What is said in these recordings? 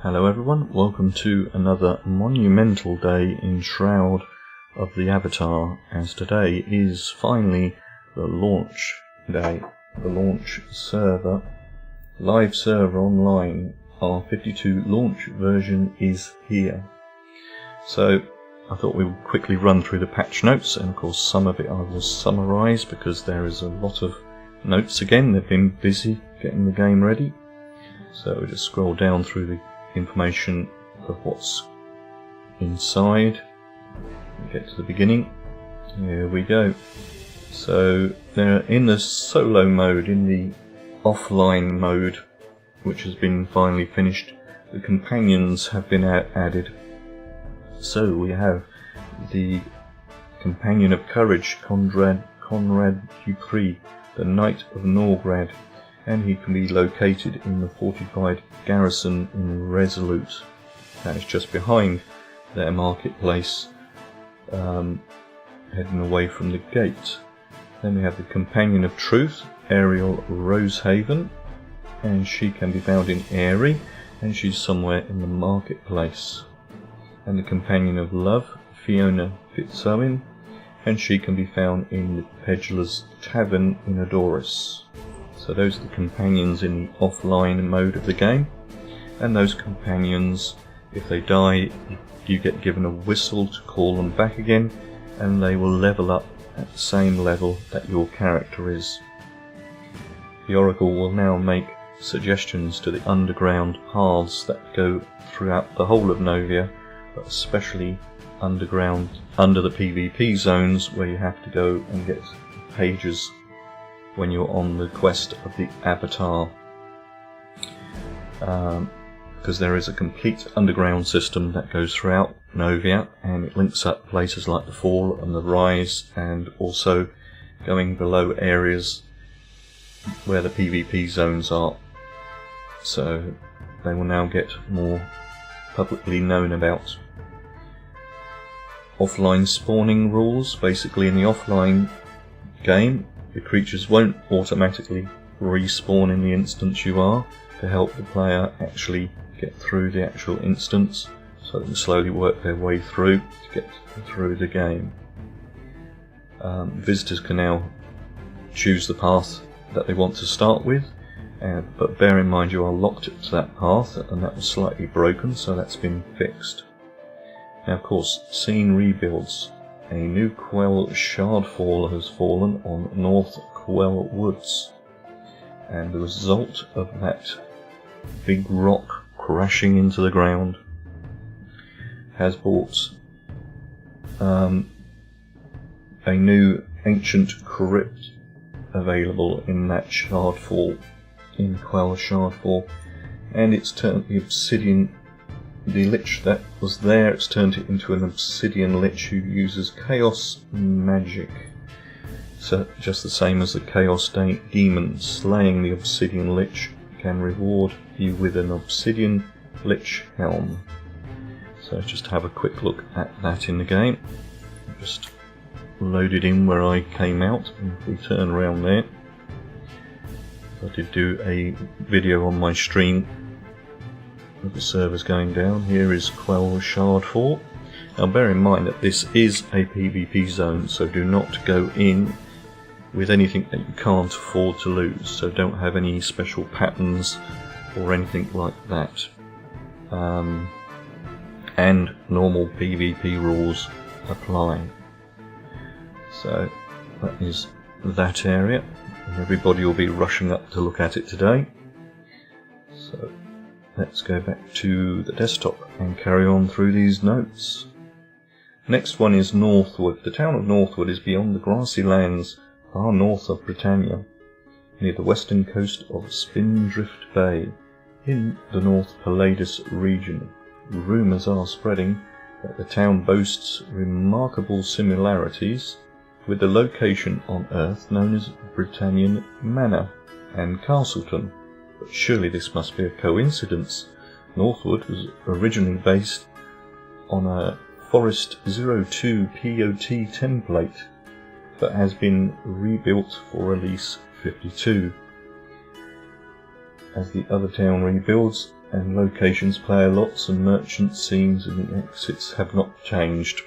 Hello everyone, welcome to another monumental day in Shroud of the Avatar, as today is finally the launch day. The launch server, live server online, R52 Launch version is here. So I thought we would quickly run through the patch notes, and of course some of it I will summarise because there is a lot of notes again. They've been busy getting the game ready. So we'll just scroll down through the information of what's inside and get to the beginning. Here we go. So they're in the solo mode, in the offline mode, which has been finally finished. The companions have been added. So we have the Companion of Courage, Conrad Dupree, the Knight of Norgrad, and he can be located in the fortified garrison in Resolute. That is just behind their marketplace, heading away from the gate. Then we have the Companion of Truth, Ariel Rosehaven, and she can be found in Airy, and she's somewhere in the marketplace. And the Companion of Love, Fiona Fitzowen, and she can be found in the Pedlar's Tavern in Adoris. So those are the companions in the offline mode of the game, and those companions, if they die, you get given a whistle to call them back again, and they will level up at the same level that your character is. The Oracle will now make suggestions to the underground paths that go throughout the whole of Novia, but especially underground, under the PvP zones, where you have to go and get pages when you're on the quest of the Avatar, because there is a complete underground system that goes throughout Novia, and it links up places like the Fall and the Rise, and also going below areas where the PvP zones are. So they will now get more publicly known about. Offline spawning rules. Basically, in the offline game, the creatures won't automatically respawn in the instance you are, to help the player actually get through the actual instance, so they can slowly work their way through to get through the game. Visitors can now choose the path that they want to start with, but bear in mind you are locked to that path, and that was slightly broken, so that's been fixed. Now, of course, scene rebuilds. A new Quell Shardfall has fallen on North Quell Woods, and the result of that big rock crashing into the ground has brought a new ancient crypt available in that Shardfall, in Quell Shardfall, and it's turned the obsidian. The Lich that was there, it's turned it into an obsidian Lich who uses chaos magic. So just the same as the chaos demon, slaying the obsidian Lich can reward you with an obsidian Lich helm. So just have a quick look at that in the game. Just loaded in where I came out, and if we turn around there, I did do a video on my stream with the servers going down. Here is Quell Shardfall. Now bear in mind that this is a PvP zone, so do not go in with anything that you can't afford to lose. So don't have any special patterns or anything like that. And normal PvP rules apply. So that is that area, and everybody will be rushing up to look at it today. So let's go back to the desktop and carry on through these notes. Next one is Northwood. The town of Northwood is beyond the grassy lands far north of Britannia, near the western coast of Spindrift Bay, in the North Palladius region. Rumours are spreading that the town boasts remarkable similarities with the location on Earth known as Britannian Manor and Castleton. But surely this must be a coincidence. Northwood was originally based on a Forest 02 POT template, but has been rebuilt for Release 52. as the other town rebuilds, and locations, player lots and merchant scenes and exits have not changed.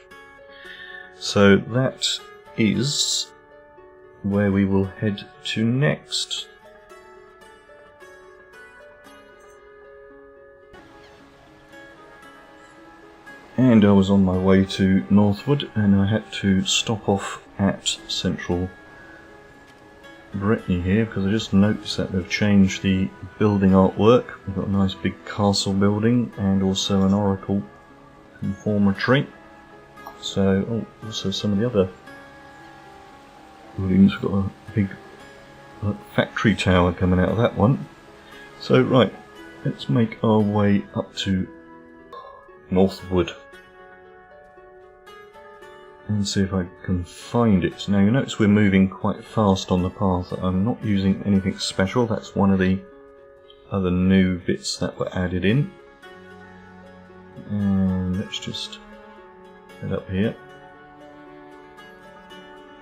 So that is where we will head to next. And I was on my way to Northwood, and I had to stop off at Central Brittany here because I just noticed that they've changed the building artwork. We've got a nice big castle building and also an oracle conformatory. So, also some of the other buildings. We've got a big factory tower coming out of that one. So, right, let's make our way up to Northwood and see if I can find it. Now you notice we're moving quite fast on the path. I'm not using anything special. That's one of the other new bits that were added in. And let's just head up here.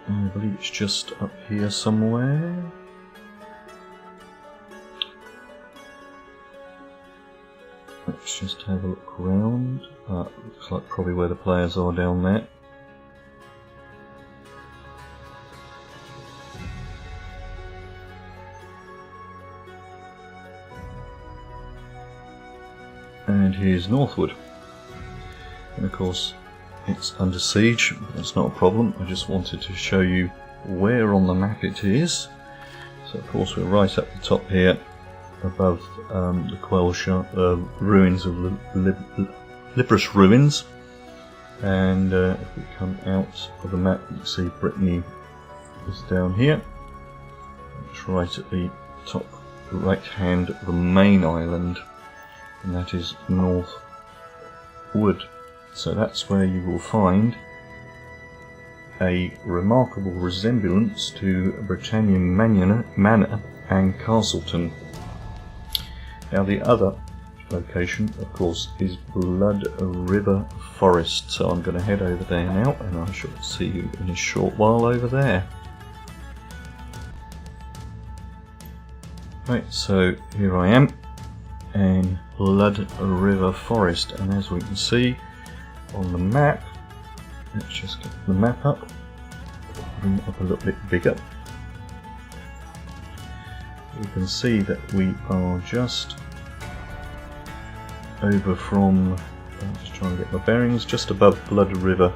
I believe it's just up here somewhere. Let's just have a look around. Looks like probably where the players are down there. And here's Northwood. And of course it's under siege, but that's not a problem. I just wanted to show you where on the map it is. So of course we're right up the top here, above the Quell ruins of Librus ruins. And if we come out of the map, you can see Brittany is down here. It's right at the top right hand of the main island, and that is Northwood. So that's where you will find a remarkable resemblance to Britannian Manor and Castleton. Now the other location, of course, is Blood River Forest. So I'm going to head over there now, and I shall see you in a short while over there. Right, so here I am in Blood River Forest, and as we can see on the map, let's just get the map up, bring it up a little bit bigger. You can see that we are just over from, I'm just trying to get my bearings, just above Blood River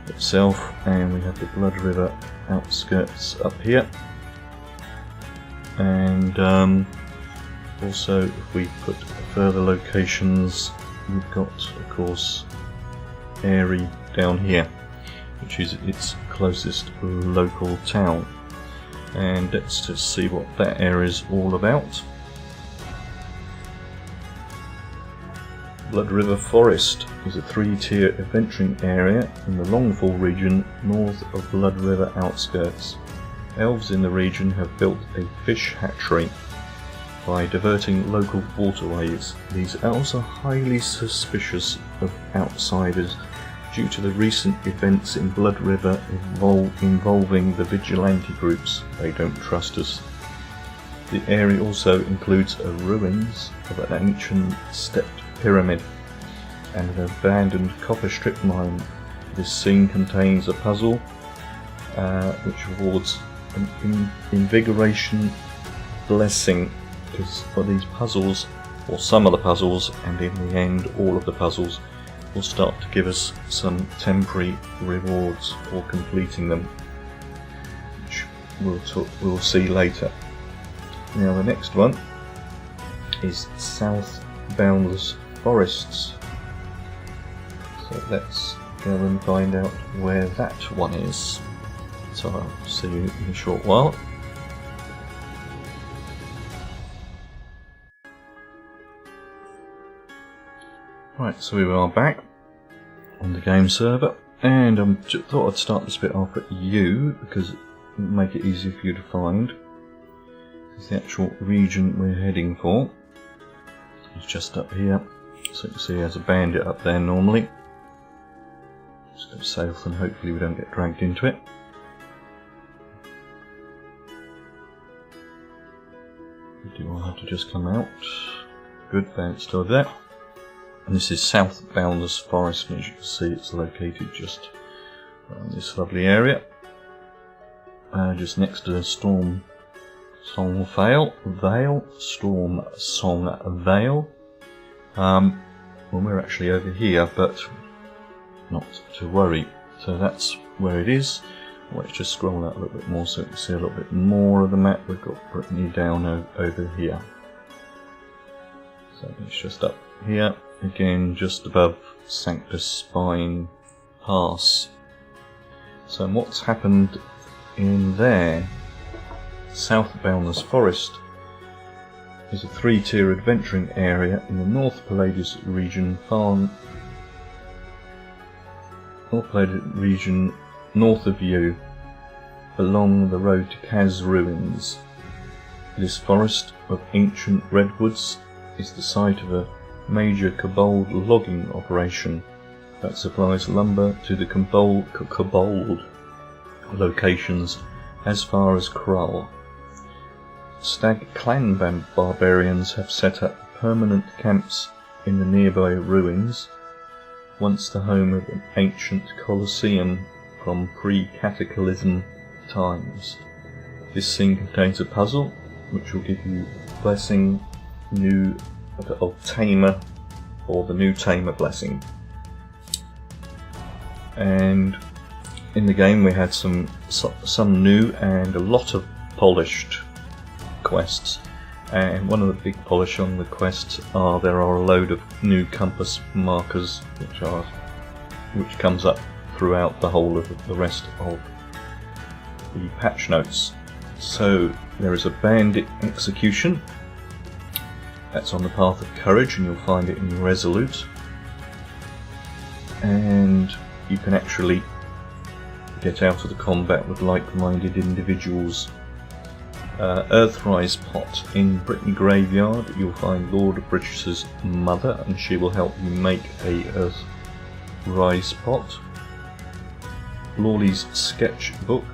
itself, and we have the Blood River outskirts up here. And also if we put further locations, we've got of course Airy down here, which is its closest local town. And let's just see what that area is all about. Blood River Forest is a 3-tier adventuring area in the Longfall region north of Blood River outskirts. Elves in the region have built a fish hatchery by diverting local waterways. These elves are highly suspicious of outsiders due to the recent events in Blood River involving the vigilante groups. They don't trust us. The area also includes a ruins of an ancient stepped pyramid and an abandoned copper strip mine. This scene contains a puzzle which awards an invigoration blessing for these puzzles, or some of the puzzles, and in the end all of the puzzles will start to give us some temporary rewards for completing them, which we'll see later. Now the next one is South Boundless Forests. So let's go and find out where that one is. So I'll see you in a short while. Right, so we are back on the game server, and I thought I'd start this bit off at U because it will make it easier for you to find. This is the actual region we're heading for. It's just up here, so you can see there's a bandit up there normally. Just go south and hopefully we don't get dragged into it. We You will have to just come out. Good, it's still there. And this is South Boundless Forest, and as you can see it's located just around this lovely area. Just next to the Storm Song Vale. Storm Song Vale. Well, we're actually over here, but not to worry. So that's where it is. Let's just scroll out a little bit more so you can see a little bit more of the map. We've got Brittany down over here. So it's just up here, again just above Sanctus Spine Pass. So what's happened in there? South Boundless Forest is a 3-tier adventuring area in the North Palladius region, north of you, along the road to Kaz Ruins. This forest of ancient redwoods is the site of a major kobold logging operation that supplies lumber to the kobold locations as far as Krull. Stag clan barbarians have set up permanent camps in the nearby ruins, once the home of an ancient colosseum from pre-cataclysm times. This scene contains a puzzle which will give you blessing of Tamer, or the new Tamer blessing. And in the game we had some new and a lot of polished quests, and one of the big polish on the quests are there are a load of new compass markers which comes up throughout the whole of the rest of the patch notes. So there is a bandit execution that's on the path of courage, and you'll find it in Resolute, and you can actually get out of the combat with like-minded individuals. Earthrise Pot. In Brittany Graveyard you'll find Lord British's mother, and she will help you make a Earthrise Pot. Lawley's sketchbook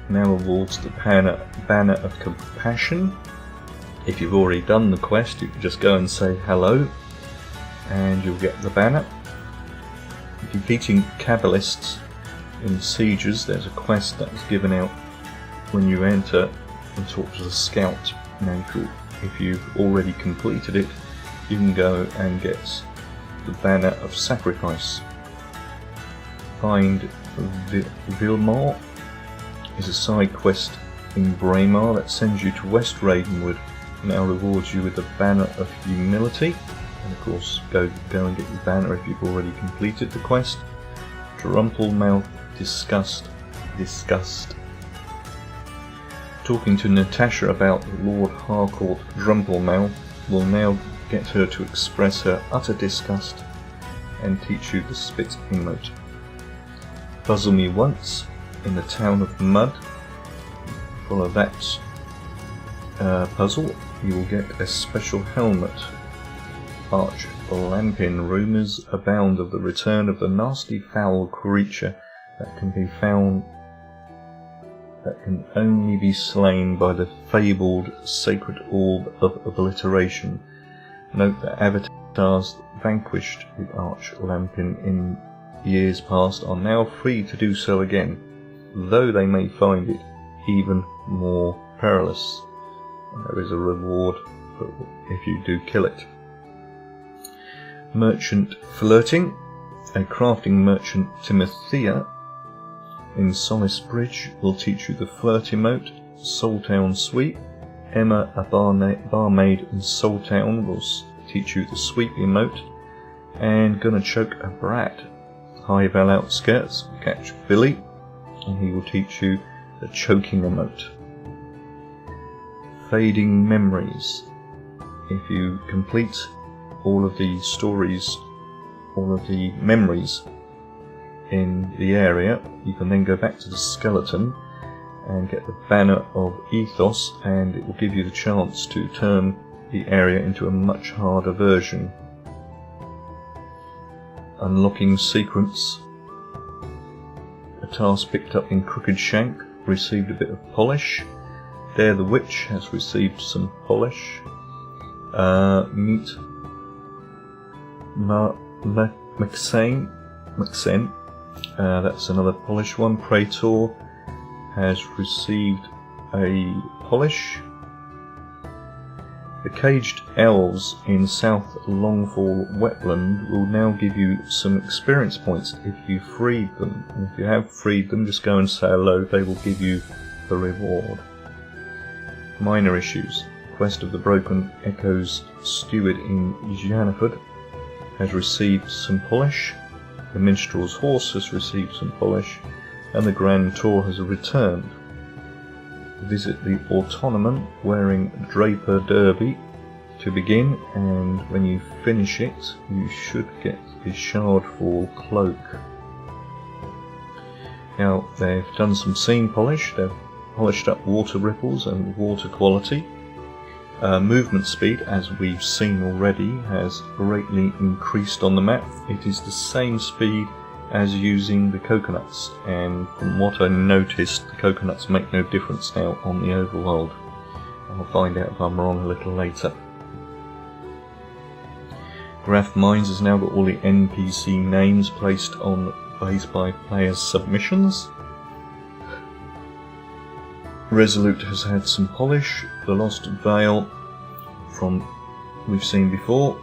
now awards the Banner of Compassion. If you've already done the quest, you can just go and say hello and you'll get the banner. Defeating Kabbalists in Sieges, there's a quest that is given out when you enter and talk to the scout. Now if you've already completed it, you can go and get the Banner of Sacrifice. Find Vilmar is a side quest in Braemar that sends you to West Ravenwood. Now rewards you with the Banner of Humility, and of course go and get your banner if you've already completed the quest. Drumplemouth Disgust. Talking to Natasha about Lord Harcourt Drumplemouth will now get her to express her utter disgust and teach you the spit emote. Puzzle Me Once in the Town of Mud. Follow that puzzle, you will get a special helmet. Arch Lampin. Rumours abound of the return of the nasty foul creature that can only be slain by the fabled sacred orb of obliteration. Note that avatars vanquished the Arch Lampin in years past are now free to do so again, though they may find it even more perilous. There is a reward if you do kill it. Merchant Flirting. A crafting merchant, Timothea, in Solace Bridge will teach you the flirt emote. Soultown Sweep. Emma, a barmaid in Soultown, will teach you the sweep emote. And Gonna Choke a Brat. Highvale Outskirts, catch Billy, and he will teach you the choking emote. Fading Memories. If you complete all of the stories, all of the memories in the area, you can then go back to the skeleton and get the Banner of Ethos, and it will give you the chance to turn the area into a much harder version. Unlocking Secrets. A task picked up in Crooked Shank received a bit of polish. Dare the Witch has received some polish. Meet Maxen, that's another polish one. Praetor has received a polish. The Caged Elves in South Longfall Wetland will now give you some experience points if you freed them. And if you have freed them, just go and say hello, they will give you the reward. Minor issues. Quest of the Broken Echoes Steward in Janiford has received some polish. The Minstrel's Horse has received some polish. And the Grand Tour has returned. Visit the Autonomon wearing Draper Derby to begin, and when you finish it you should get the Shardfall cloak. Now they've done some scene polish, they've polished up water ripples and water quality. Movement speed, as we've seen already, has greatly increased on the map. It is the same speed as using the coconuts, and from what I noticed, the coconuts make no difference now on the overworld. I'll find out if I'm wrong a little later. Graph Mines has now got all the NPC names placed on base by players' submissions. Resolute has had some polish. The Lost Vale, from we've seen before.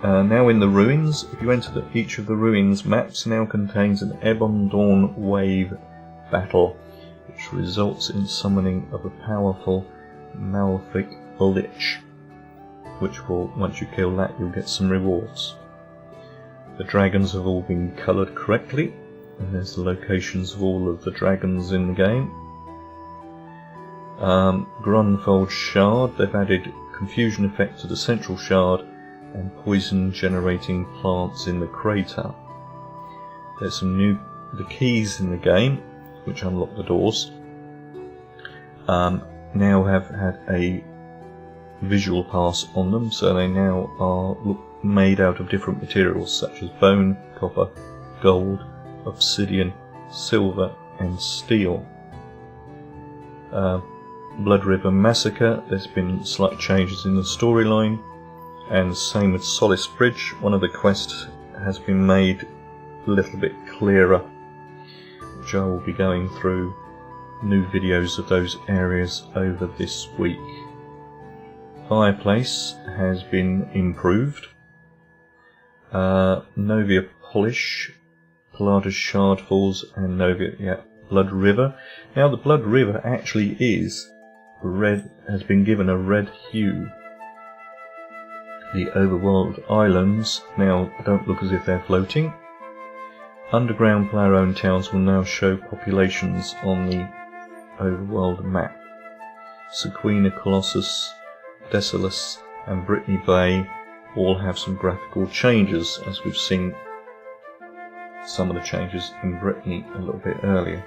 Now in the ruins, if you enter each of the ruins maps now contains an Ebon Dawn wave battle, which results in summoning of a powerful Malefic Lich, which will, once you kill that, you'll get some rewards. The dragons have all been coloured correctly, and there's the locations of all of the dragons in the game. Grunfold Shard, they've added confusion effect to the central shard and poison generating plants in the crater. There's some the keys in the game, which unlock the doors, now have had a visual pass on them, so they now are made out of different materials such as bone, copper, gold, obsidian, silver and steel. Blood River Massacre, there's been slight changes in the storyline, and same with Solace Bridge. One of the quests has been made a little bit clearer, which I will be going through new videos of those areas over this week. Fireplace has been improved. Novia Polish, Pilatus Shardfalls and Novia Blood River. Now the Blood River actually is red, has been given a red hue. The overworld islands now don't look as if they're floating. Underground player-owned towns will now show populations on the overworld map. Sequina, Colossus, Desolus and Brittany Bay all have some graphical changes, as we've seen some of the changes in Brittany a little bit earlier.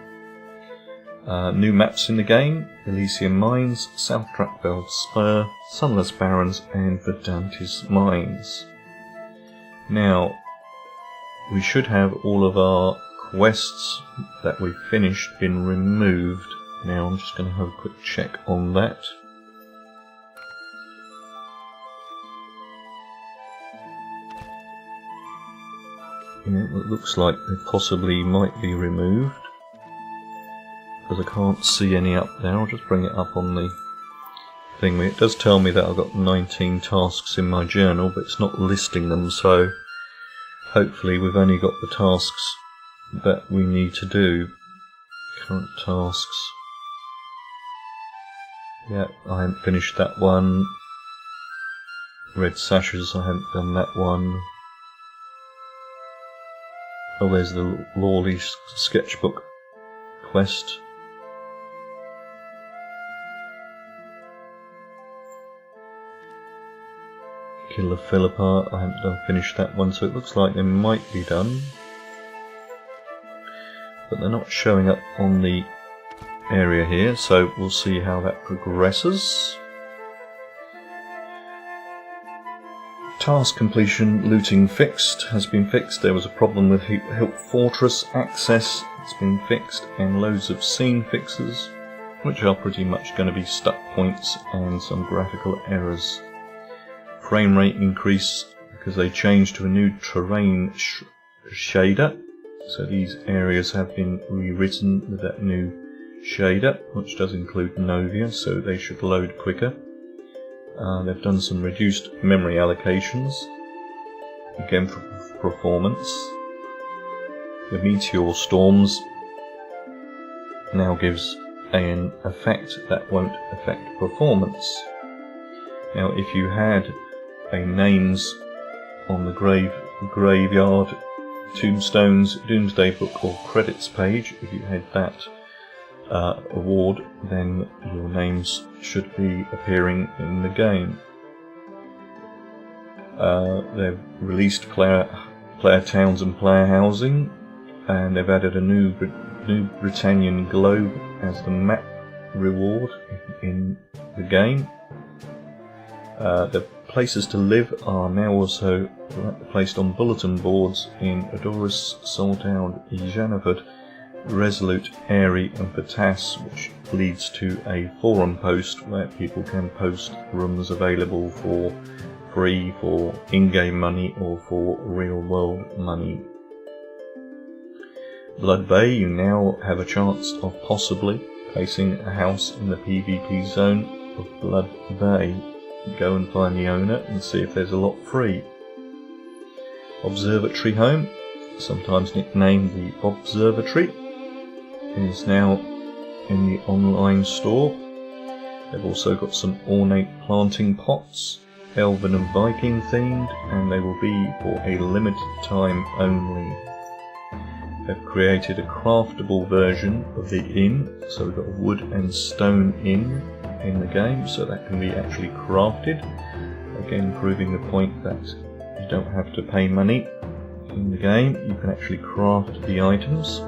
New maps in the game: Elysium Mines, South Trackbell Spur, Sunless Barrens and Verdantis Mines. Now, we should have all of our quests that we've finished been removed. Now I'm just going to have a quick check on that. Yeah, it looks like they possibly might be removed, because I can't see any up there. I'll just bring it up on the thing. It does tell me that I've got 19 tasks in my journal, but it's not listing them, so hopefully we've only got the tasks that we need to do. Current tasks. Yeah, I haven't finished that one. Red Sashes, I haven't done that one. Oh, there's the Lawley sketchbook quest. Killer Philippa, I haven't finished that one, so it looks like they might be done, but they're not showing up on the area here, so we'll see how that progresses. Task completion looting fixed has been fixed. There was a problem with Hilt Fortress access, it's been fixed, and loads of scene fixes. which are pretty much going to be stuck points and some graphical errors. Frame rate increase because they changed to a new terrain shader, so these areas have been rewritten with that new shader, which does include Novia, so they should load quicker. They've done some reduced memory allocations, again for performance. The meteor storms now gives an effect that won't affect performance. Now if you had a names on the graveyard, tombstones, doomsday book or credits page, if you had that award, then your names should be appearing in the game. They've released player towns and player housing, and they've added a new Britannian globe as the map reward in the game. The places to live are now also placed on bulletin boards in Adoris, Saltown, Janiford, Resolute, Airy and Patas, which leads to a forum post where people can post rooms available for free, for in-game money or for real-world money. Blood Bay, you now have a chance of possibly placing a house in the PvP zone of Blood Bay. Go and find the owner and see if there's a lot free. Observatory Home, sometimes nicknamed the Observatory, is now in the online store. They've also got some ornate planting pots, Elven and Viking themed, and they will be for a limited time only. They've created a craftable version of the inn, so we've got a wood and stone inn in the game, so that can be actually crafted, again proving the point that you don't have to pay money in the game, you can actually craft the items.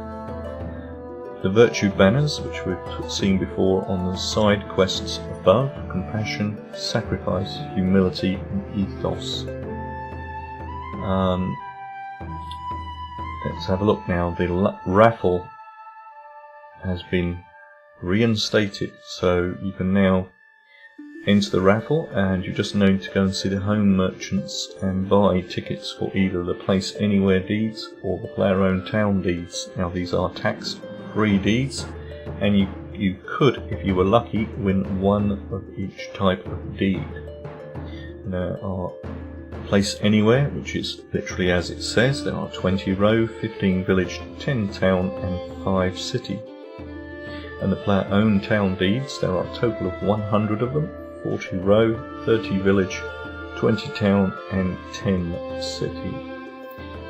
The virtue banners, which we've seen before on the side quests above: compassion, sacrifice, humility and ethos. Let's have a look now. The raffle has been reinstated, so you can now enter the raffle, and you just need to go and see the home merchants and buy tickets for either the Place Anywhere deeds or the Player Owned Town deeds. Now these are tax-free deeds, and you could, if you were lucky, win one of each type of deed. There are Place Anywhere, which is literally as it says. There are 20 row, 15 village, 10 town and 5 city. And the Player Owned Town deeds, there are a total of 100 of them, 40 row, 30 village, 20 town and 10 city.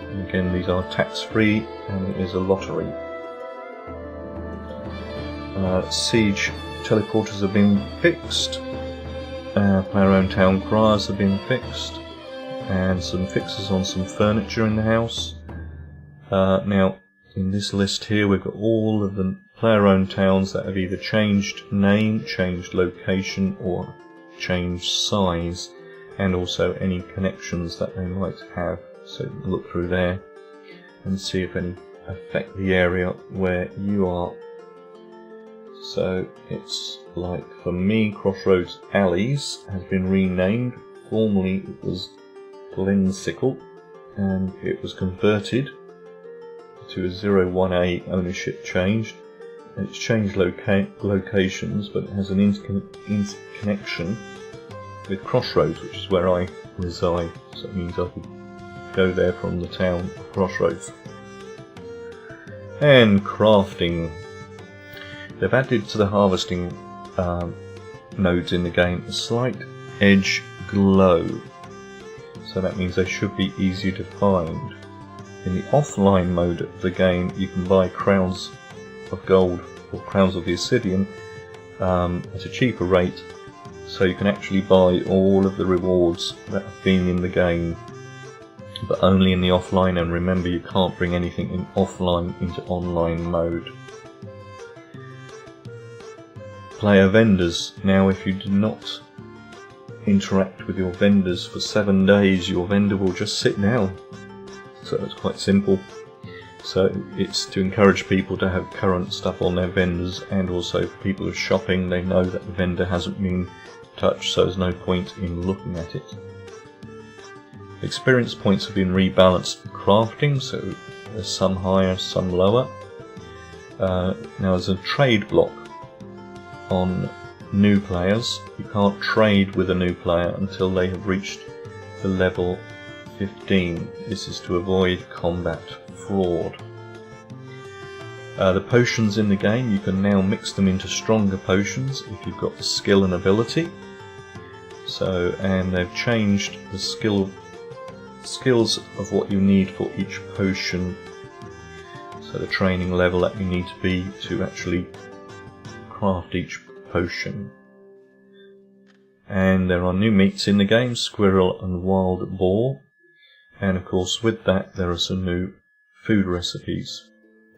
And again, these are tax free and it is a lottery. Siege teleporters have been fixed, Player Owned Town criers have been fixed, and some fixes on some furniture in the house. Now in this list here we've got all of the Player Owned towns that have either changed name, changed location or changed size, and also any connections that they might have. So look through there and see if any affect the area where you are. So it's like for me, Crossroads Alleys has been renamed. Formerly it was Glensickle, and it was converted to a 01A ownership changed. It's changed locations, but it has an interconnection with Crossroads, which is where I reside, so it means I could go there from the town of Crossroads. And crafting. They've added to the harvesting nodes in the game a slight edge glow, so that means they should be easy to find. In the offline mode of the game, you can buy crowns of gold or crowns of the obsidian at a cheaper rate, so you can actually buy all of the rewards that have been in the game, but only in the offline. And remember, you can't bring anything in offline into online mode. Player vendors. Now if you do not interact with your vendors for 7 days, your vendor will just sit down. So it's quite simple. So it's to encourage people to have current stuff on their vendors, and also for people who are shopping, they know that the vendor hasn't been touched, so there's no point in looking at it. Experience points have been rebalanced for crafting, so there's some higher, some lower. Now there's a trade block on new players. You can't trade with a new player until they have reached the level 15. This is to avoid combat fraud. The potions in the game, you can now mix them into stronger potions if you've got the skill and ability. So, and they've changed the skills of what you need for each potion. So the training level that you need to be to actually craft each potion. And there are new meats in the game, squirrel and wild boar. And of course with that there are some new food recipes.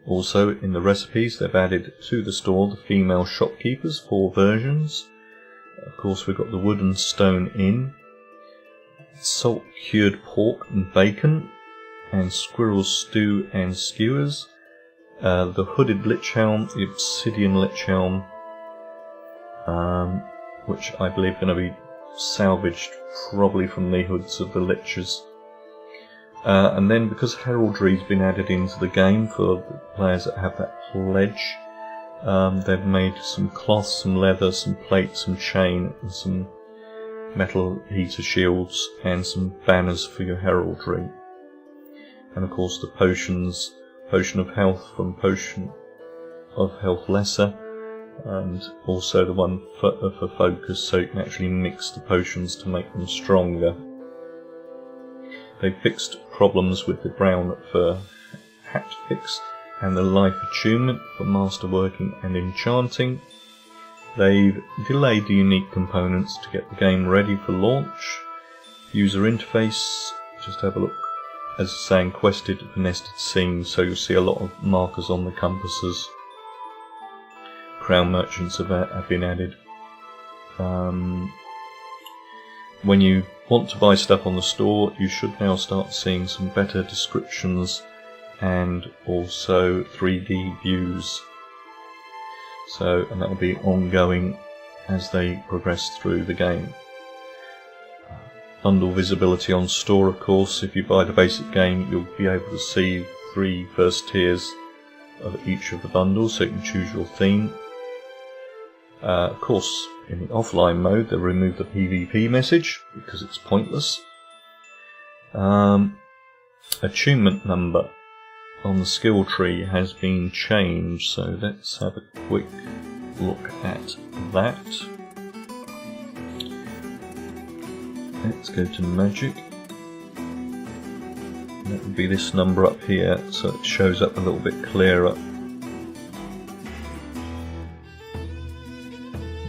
Also in the recipes they've added to the store the female shopkeepers, 4 versions. Of course we've got the wood and stone inn, salt cured pork and bacon, and squirrel stew and skewers, the hooded lich helm, the obsidian lich helm, which I believe are going to be salvaged probably from the hoods of the liches. And then because heraldry has been added into the game for the players that have that pledge, they've made some cloth, some leather, some plate, some chain, and some metal heater shields, and some banners for your heraldry. And of course the potions, potion of health from potion of health lesser, and also the one for focus, so you can actually mix the potions to make them stronger. They fixed problems with the brown fur hat fixed, and the life attunement for masterworking and enchanting. They've delayed the unique components to get the game ready for launch. User interface, just have a look. As saying, quested for nested scenes, so you'll see a lot of markers on the compasses. Crown merchants have been added. When you want to buy stuff on the store, you should now start seeing some better descriptions and also 3D views. So, and that will be ongoing as they progress through the game. Bundle visibility on store, of course. If you buy the basic game, you'll be able to see 3 first tiers of each of the bundles, so you can choose your theme. Of course, in the offline mode, they remove the PvP message because it's pointless. Attunement number on the skill tree has been changed, so let's have a quick look at that. Let's go to magic. That would be this number up here, so it shows up a little bit clearer.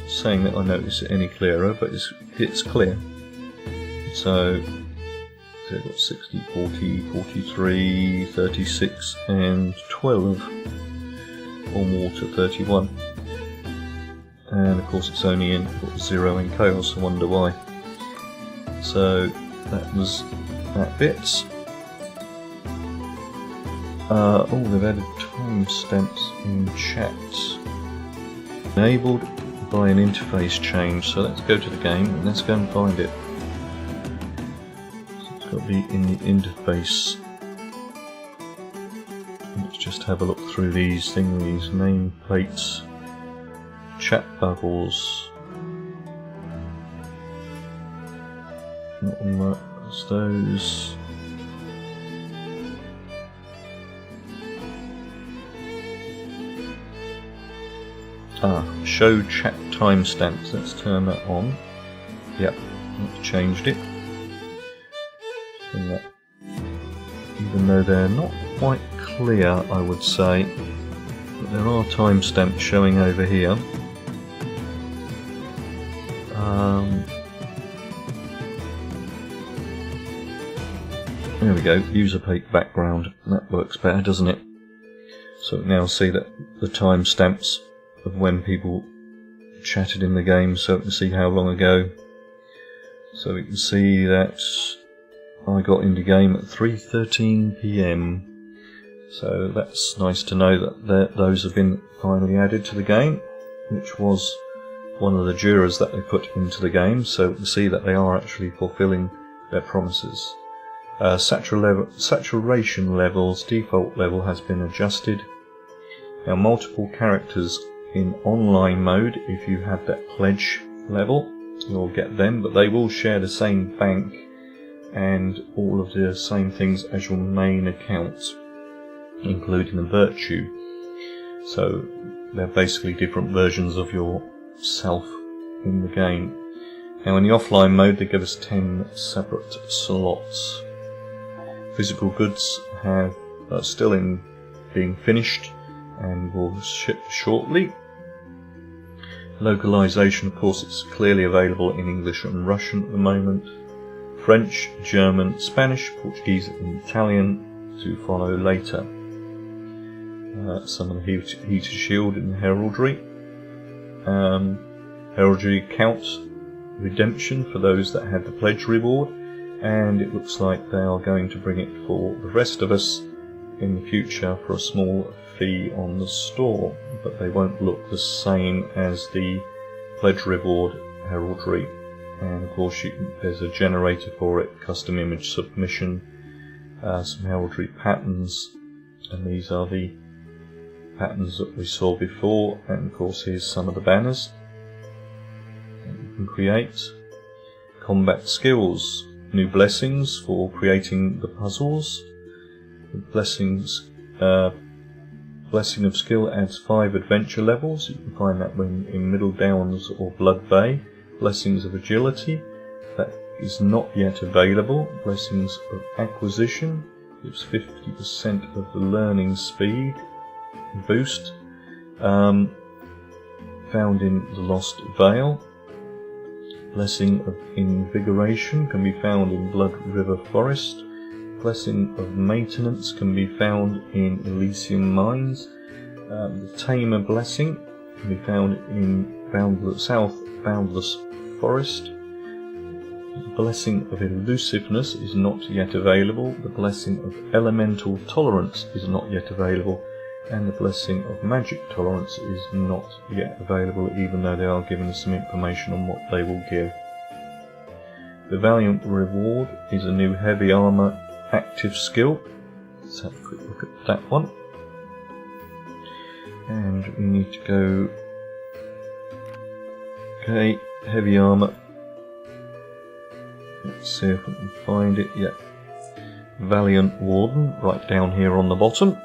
Saying that I notice it any clearer, but it's clear. So we've got 60, 40, 43, 36 and 12, or more to 31. And of course it's only in 0 in chaos, I wonder why. So that was that bit. Oh, they've added timestamps in chat. Enabled by an interface change, so let's go to the game and let's go and find it. So it's got to be in the interface. Let's just have a look through these thingies, nameplates, chat bubbles. Not on those. Show chat timestamps. Let's turn that on. Yep, I've changed it. Even though they're not quite clear, I would say, but there are timestamps showing over here. There we go, user page background. That works better, doesn't it? So now see that the timestamps of when people chatted in the game, so we can see how long ago. So we can see that I got into game at 3:13 PM. So that's nice to know that those have been finally added to the game, which was one of the jurors that they put into the game, so we can see that they are actually fulfilling their promises. Saturation levels, default level has been adjusted. Now multiple characters in online mode, if you have that pledge level, you'll get them, but they will share the same bank and all of the same things as your main account, including the virtue. So they're basically different versions of yourself in the game. Now in the offline mode they give us 10 separate slots. Physical goods are still being finished and will ship shortly. Localization, of course, it's clearly available in English and Russian at the moment. French, German, Spanish, Portuguese and Italian to follow later. Some of the heated shield and heraldry. Heraldry counts redemption for those that had the pledge reward, and it looks like they are going to bring it for the rest of us in the future for a small fee on the store, but they won't look the same as the pledge reward heraldry. And of course there's a generator for it, custom image submission, some heraldry patterns, and these are the patterns that we saw before, and of course here's some of the banners that you can create. Combat skills, new blessings for creating the puzzles. Blessings, blessing of skill adds 5 adventure levels. You can find that when in Middle Downs or Blood Bay. Blessings of agility, that is not yet available. Blessings of acquisition gives 50% of the learning speed boost, found in the Lost Vale. Blessing of invigoration can be found in Blood River Forest. Blessing of maintenance can be found in Elysium Mines. The Tamer blessing can be found in South Boundless Forest. The blessing of elusiveness is not yet available. The blessing of elemental tolerance is not yet available, and the blessing of magic tolerance is not yet available, even though they are giving us some information on what they will give. The Valiant reward is a new heavy armor active skill. Let's have a quick look at that one. And we need to go, okay, heavy armor. Let's see if we can find it. Yeah, Valiant Warden, right down here on the bottom.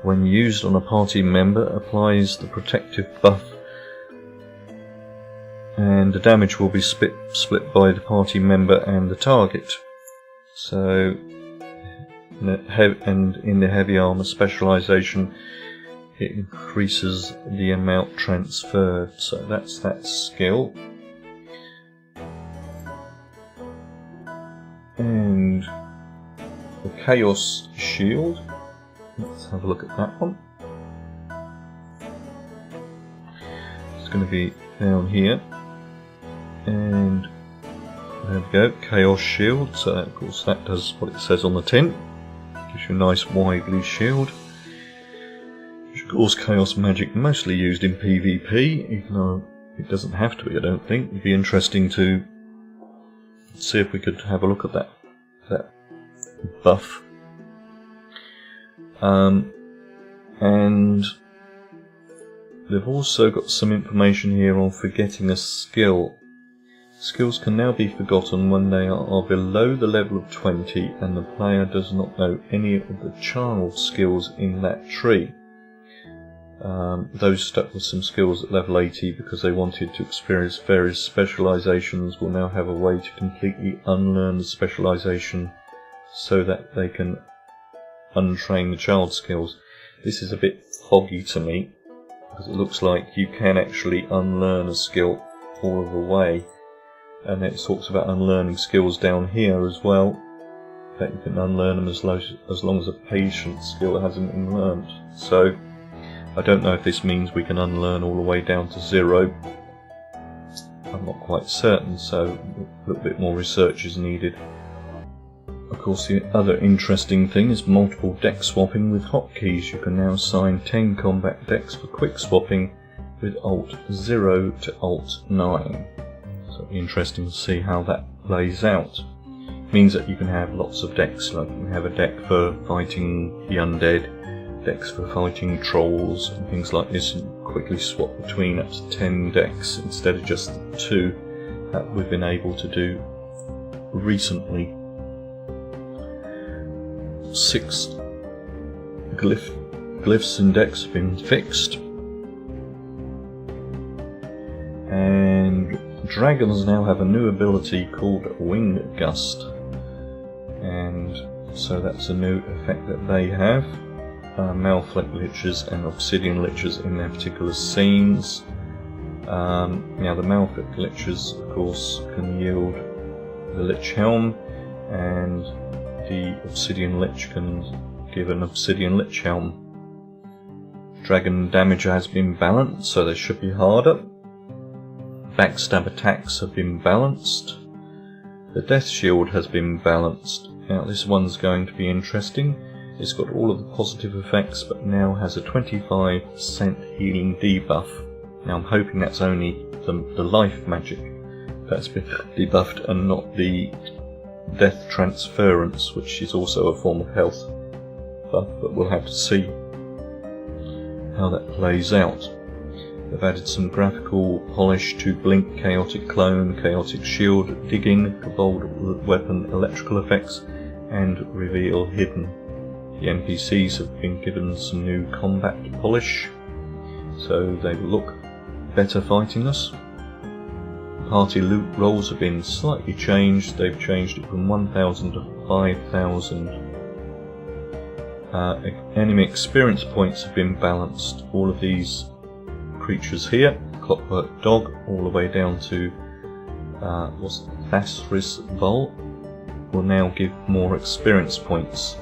When used on a party member, applies the protective buff, and the damage will be split by the party member and the target. So, and in the heavy armor specialization, it increases the amount transferred. So that's that skill. And the Chaos Shield. Let's have a look at that one. It's going to be down here, and there we go, Chaos Shield. So of course that does what it says on the tin, gives you a nice widely shield. Of course, Chaos magic mostly used in PvP, even though it doesn't have to be, I don't think. It'd be interesting to see if we could have a look at that buff. And they've also got some information here on forgetting a skill. Skills can now be forgotten when they are below the level of 20 and the player does not know any of the child skills in that tree. Those stuck with some skills at level 80 because they wanted to experience various specializations will now have a way to completely unlearn the specialization so that they can untrain the child skills. This is a bit foggy to me because it looks like you can actually unlearn a skill all of the way, and it talks about unlearning skills down here as well, that you can unlearn them as long as a patient skill hasn't been learned. So I don't know if this means we can unlearn all the way down to 0. I'm not quite certain, so a little bit more research is needed. Of course, the other interesting thing is multiple deck swapping with hotkeys. You can now assign 10 combat decks for quick swapping with Alt 0 to Alt 9. So it'll be interesting to see how that plays out. It means that you can have lots of decks, like you can have a deck for fighting the undead, decks for fighting trolls and things like this, and quickly swap between up to 10 decks instead of just 2 that we've been able to do recently. 6 glyphs and decks have been fixed, and dragons now have a new ability called Wing Gust, and so that's a new effect that they have. Malfleck lichers and obsidian lichers in their particular scenes. Now the Malfleck lichers, of course, can yield the Lich Helm, and the Obsidian Lich can give an Obsidian Lich Helm. Dragon damage has been balanced, so they should be harder. Backstab attacks have been balanced. The Death Shield has been balanced. Now this one's going to be interesting. It's got all of the positive effects, but now has a 25% healing debuff. Now I'm hoping that's only the life magic that's been debuffed and not the death transference, which is also a form of health buff, but we'll have to see how that plays out. They've added some graphical polish to Blink, Chaotic Clone, Chaotic Shield, Digging, Kobold Weapon, Electrical Effects, and Reveal Hidden. The NPCs have been given some new combat polish, so they look better fighting us. Party loot rolls have been slightly changed. They've changed it from 1,000 to 5,000. Enemy experience points have been balanced. All of these creatures here, Clockwork Dog, all the way down to Thasris Vol, will now give more experience points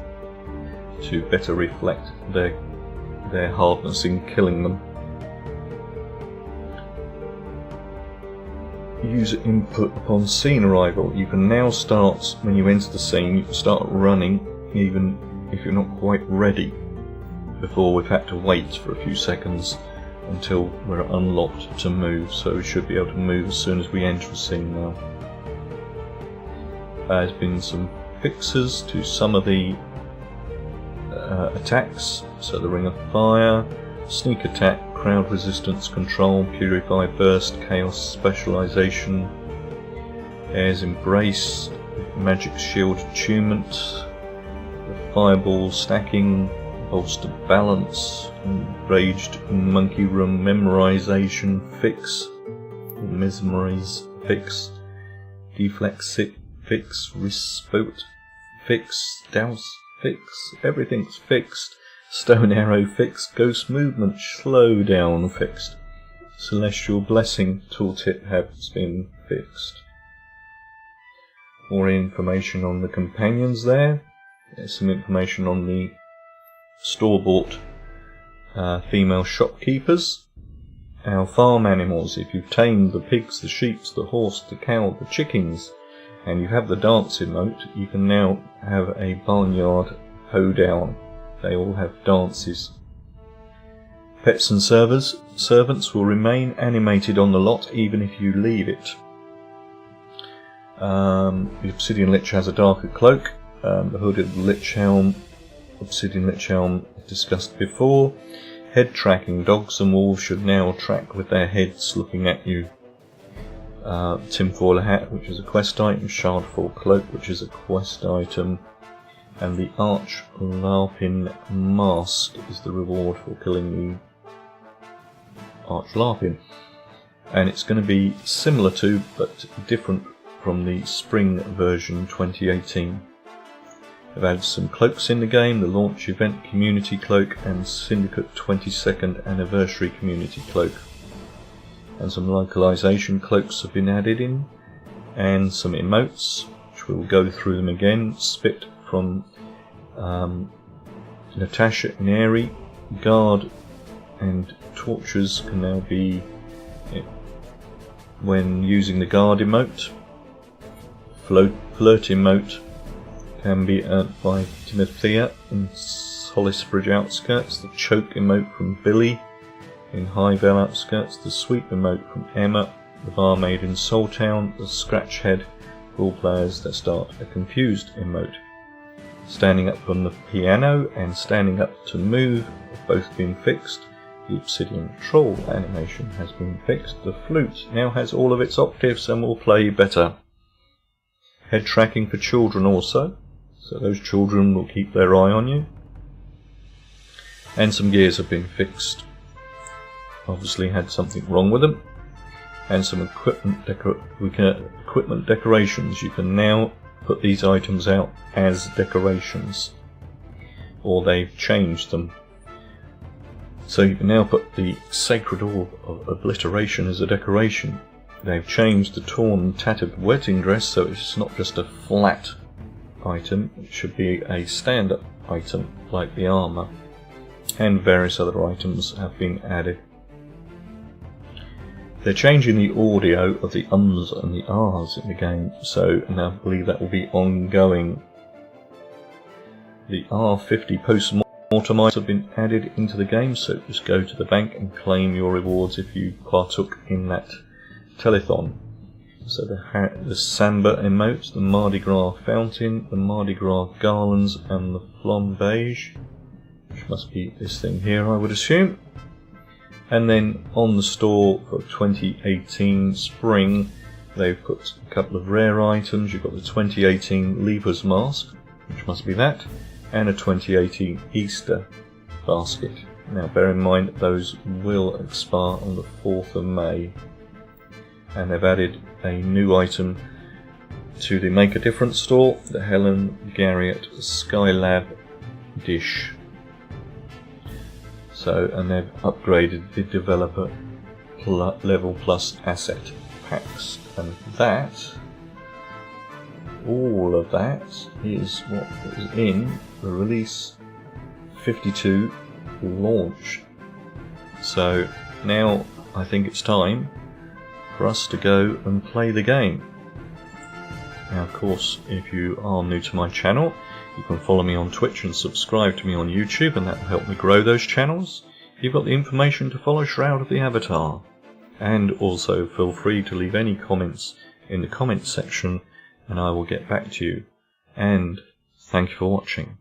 to better reflect their hardness in killing them. User input upon scene arrival. You can now start, when you enter the scene, you can start running even if you're not quite ready. Before we've had to wait for a few seconds until we're unlocked to move, so we should be able to move as soon as we enter a scene now. There's been some fixes to some of the attacks, so the Ring of Fire, Sneak Attack, Crowd Resistance, Control, Purify Burst, Chaos Specialization, Air's Embrace, Magic Shield Attunement, the Fireball Stacking, Bolster Balance, Enraged Monkey Room Memorization Fix, Mesmerize Fix, Deflexic Fix, Respot Fix, Douse Fix, everything's fixed. Stone Arrow fixed, Ghost Movement Slowdown fixed, Celestial Blessing Tooltip has been fixed. More information on the companions there. There's some information on the store-bought female shopkeepers. Our farm animals, if you've tamed the pigs, the sheep, the horse, the cow, the chickens, and you have the dance emote, you can now have a barnyard hoedown. They all have dances. Pets and servants will remain animated on the lot even if you leave it. The Obsidian Lich has a darker cloak. The hooded Lich Helm, Obsidian Lich Helm discussed before. Head tracking. Dogs and wolves should now track with their heads looking at you. Tinfoil Hat, which is a quest item. Shardfall Cloak, which is a quest item. And the Arch Larpin Mask is the reward for killing the Arch Larpin. And it's going to be similar to, but different from the Spring version 2018. They've added some cloaks in the game, the Launch Event Community Cloak and Syndicate 22nd Anniversary Community Cloak. And some localization cloaks have been added in, and some emotes, which we'll go through them again. Spit from Natasha and Airy, Guard and Tortures can now be, when using the Guard emote. Flirt emote can be earned by Timothea in Solisbridge outskirts, the choke emote from Billy in Highvale outskirts, the sweep emote from Emma, the barmaid in Soultown, the scratch head for all players that start a confused emote. Standing up from the piano and standing up to move have both been fixed. The obsidian troll animation has been fixed. The flute now has all of its octaves and will play better. Head tracking for children also, so those children will keep their eye on you. And some gears have been fixed. Obviously had something wrong with them. And some equipment decorations. You can now put these items out as decorations, or they've changed them. So you can now put the Sacred Orb of Obliteration as a decoration. They've changed the torn and tattered wedding dress, so it's not just a flat item, it should be a stand-up item like the armour, and various other items have been added. They're changing the audio of the ums and the ahs in the game, so now I believe that will be ongoing. The R50 post-mortem items have been added into the game, so just go to the bank and claim your rewards if you partook in that telethon. So the Samba emotes, the Mardi Gras fountain, the Mardi Gras garlands, and the flambage, which must be this thing here, I would assume. And then on the store for 2018 spring, they've put a couple of rare items. You've got the 2018 Lever's Mask, which must be that, and a 2018 Easter basket. Now bear in mind those will expire on the 4th of May. And they've added a new item to the Make a Difference store, the Helen Garriott Skylab dish. So, and they've upgraded the developer level plus asset packs, and that, all of that is what is in the release 52 launch. So now I think it's time for us to go and play the game. Now of course, if you are new to my channel, you can follow me on Twitch and subscribe to me on YouTube, and that will help me grow those channels. You've got the information to follow Shroud of the Avatar. And also feel free to leave any comments in the comments section and I will get back to you. And thank you for watching.